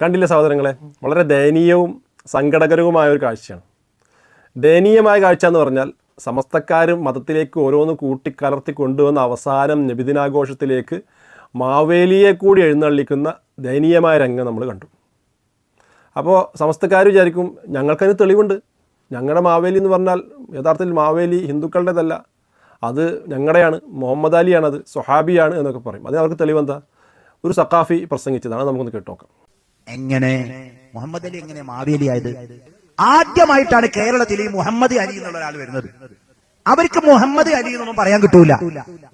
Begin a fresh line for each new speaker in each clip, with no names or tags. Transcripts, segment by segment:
കണ്ടില്ലേ സഹോദരങ്ങളെ, വളരെ ദയനീയവും സങ്കടകരവുമായ ഒരു കാഴ്ചയാണ്. ദയനീയമായ കാഴ്ച എന്ന് പറഞ്ഞാൽ സമസ്തക്കാരും മതത്തിലേക്ക് ഓരോന്ന് കൂട്ടിക്കലർത്തി കൊണ്ടുവന്ന അവസാനം നബിദിനാഘോഷത്തിലേക്ക് മാവേലിയെ കൂടി എഴുന്നള്ളിക്കുന്ന ദയനീയമായ രംഗം നമ്മൾ കണ്ടു. അപ്പോൾ സമസ്തക്കാർ വിചാരിക്കും ഞങ്ങൾക്കതിന് തെളിവുണ്ട്, ഞങ്ങളുടെ മാവേലി എന്ന് പറഞ്ഞാൽ യഥാർത്ഥത്തിൽ മാവേലി ഹിന്ദുക്കളുടേതല്ല, അത് ഞങ്ങളുടെയാണ്, മുഹമ്മദ് അലിയാണത്, സ്വഹാബിയാണ് എന്നൊക്കെ പറയും. അതിന് അവർക്ക് തെളിവെന്താ? ഒരു സഖാഫി പ്രസംഗിച്ചതാണ്, നമുക്കൊന്ന് കേട്ടോക്കാം.
എങ്ങനെ മുഹമ്മദ് അലി എങ്ങനെ മാവേലി ആയത്? ആദ്യമായിട്ടാണ് കേരളത്തിൽ ഈ മുഹമ്മദ് അലി എന്നുള്ള ഒരാൾ വരുന്നത്. അവർക്ക് മുഹമ്മദ് അലി എന്നൊന്നും പറയാൻ കിട്ടൂല.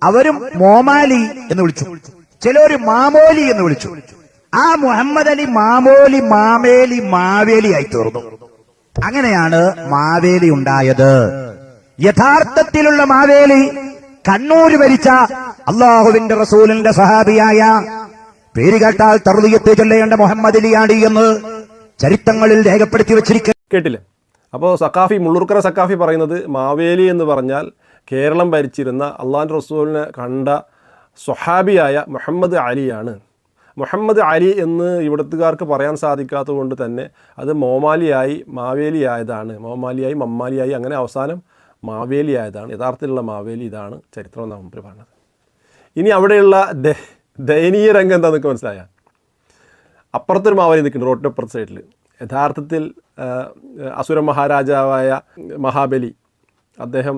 അവരും മോമാലി എന്ന് വിളിച്ചു, ചിലര് മാമോലി എന്ന് വിളിച്ചു. ആ മുഹമ്മദ് അലി മാമോലി, മാമേലി, മാവേലി ആയി തീർന്നു. അങ്ങനെയാണ് മാവേലി ഉണ്ടായത്. യഥാർത്ഥത്തിലുള്ള മാവേലി കണ്ണൂര് ഭരിച്ച അള്ളാഹുവിന്റെ റസൂലിന്റെ സഹാബിയായ, പേര് കേട്ടാൽ തർദിയത്ത് ചൊല്ലേണ്ട മുഹമ്മദ് അലിയാണ് എന്ന് ചരിത്രങ്ങളിൽ രേഖപ്പെടുത്തി വെച്ചിരിക്കുക.
കേട്ടില്ലേ? അപ്പോൾ സഖാഫി, മുള്ളൂർക്കര സഖാഫി പറയുന്നത് മാവേലി എന്ന് പറഞ്ഞാൽ കേരളം ഭരിച്ചിരുന്ന അള്ളാഹുവിൻ്റെ റസൂലിനെ കണ്ട സ്വഹാബിയായ മുഹമ്മദ് അലിയാണ്. മുഹമ്മദ് അലി എന്ന് ഇവിടത്തുകാർക്ക് പറയാൻ സാധിക്കാത്തത് കൊണ്ട് തന്നെ അത് മോമാലിയായി മാവേലിയായതാണ്. മോമാലിയായി മമ്മാലിയായി അങ്ങനെ അവസാനം മാവേലിയായതാണ്. യഥാർത്ഥത്തിലുള്ള മാവേലി ഇതാണ് ചരിത്രം എന്നാണ് മുമ്പ് പറഞ്ഞത്. ഇനി അവിടെയുള്ള ദയനീയ രംഗം എന്താണെന്നൊക്കെ മനസ്സിലായ, അപ്പുറത്തൊരു മാവേലി നിൽക്കുന്നുണ്ട്, റോഡിൻ്റെ അപ്പുറത്തെ സൈഡിൽ. യഥാർത്ഥത്തിൽ അസുര മഹാരാജാവായ മഹാബലി അദ്ദേഹം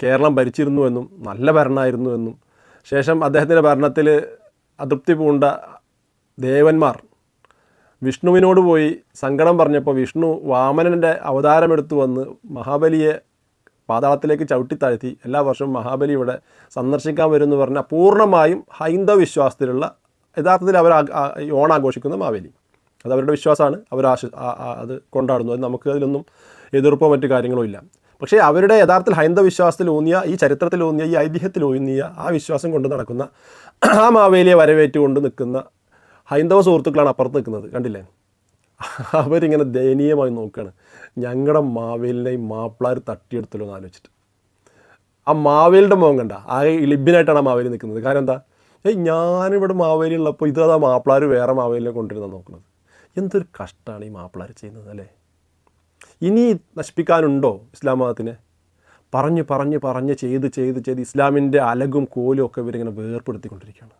കേരളം ഭരിച്ചിരുന്നുവെന്നും നല്ല ഭരണമായിരുന്നുവെന്നും ശേഷം അദ്ദേഹത്തിൻ്റെ ഭരണത്തിൽ അതൃപ്തി പൂണ്ട ദേവന്മാർ വിഷ്ണുവിനോട് പോയി സങ്കടം പറഞ്ഞപ്പോൾ വിഷ്ണു വാമനൻ്റെ അവതാരമെടുത്തു വന്ന് മഹാബലിയെ പാതാളത്തിലേക്ക് ചവിട്ടിത്താഴ്ത്തി എല്ലാ വർഷവും മഹാബലി ഇവിടെ സന്ദർശിക്കാൻ വരുമെന്ന് പറഞ്ഞാൽ പൂർണ്ണമായും ഹൈന്ദവ വിശ്വാസത്തിലുള്ള, യഥാർത്ഥത്തിൽ അവർ ഓണാഘോഷിക്കുന്ന മാവേലി. അത് അവരുടെ വിശ്വാസമാണ്, അവർ അത് കൊണ്ടാടുന്നു. അത് നമുക്ക് അതിലൊന്നും എതിർപ്പോ മറ്റു കാര്യങ്ങളോ ഇല്ല. പക്ഷേ അവരുടെ യഥാർത്ഥത്തിൽ ഹൈന്ദവ വിശ്വാസത്തിലൂന്നിയ, ഈ ചരിത്രത്തിലൂന്നിയ, ഈ ഐതിഹ്യത്തിലൂന്നിയ ആ വിശ്വാസം കൊണ്ട് നടക്കുന്ന ആ മാവേലിയെ വരവേറ്റുകൊണ്ട് നിൽക്കുന്ന ഹൈന്ദവ സുഹൃത്തുക്കളാണ് അപ്പുറത്ത് നിൽക്കുന്നത്. കണ്ടില്ലേ? അവരിങ്ങനെ ദയനീയമായി നോക്കുകയാണ്. ഞങ്ങളുടെ മാവേലിനെയും മാപ്പിളാർ തട്ടിയെടുത്തല്ലോ എന്ന് ആലോചിച്ചിട്ട്. ആ മാവേലിയുടെ മുഖം കണ്ട ആകെ ലിബിനായിട്ടാണ് ആ മാവേലി നിൽക്കുന്നത്. കാരണം എന്താ? ഞാനിവിടെ മാവേലി ഉള്ളപ്പോൾ ഇതാ മാപ്പിളാർ വേറെ മാവേലിനെ കൊണ്ടുവരുന്ന നോക്കുന്നത്. എന്തൊരു കഷ്ടമാണ് ഈ മാപ്പിളാർ ചെയ്യുന്നത് അല്ലേ? ഇനി നശിപ്പിക്കാനുണ്ടോ ഇസ്ലാം മതത്തിനെ? പറഞ്ഞ് ചെയ്ത് ഇസ്ലാമിൻ്റെ അലകും കോലും ഒക്കെ ഇവരിങ്ങനെ വേർപ്പെടുത്തിക്കൊണ്ടിരിക്കുകയാണ്.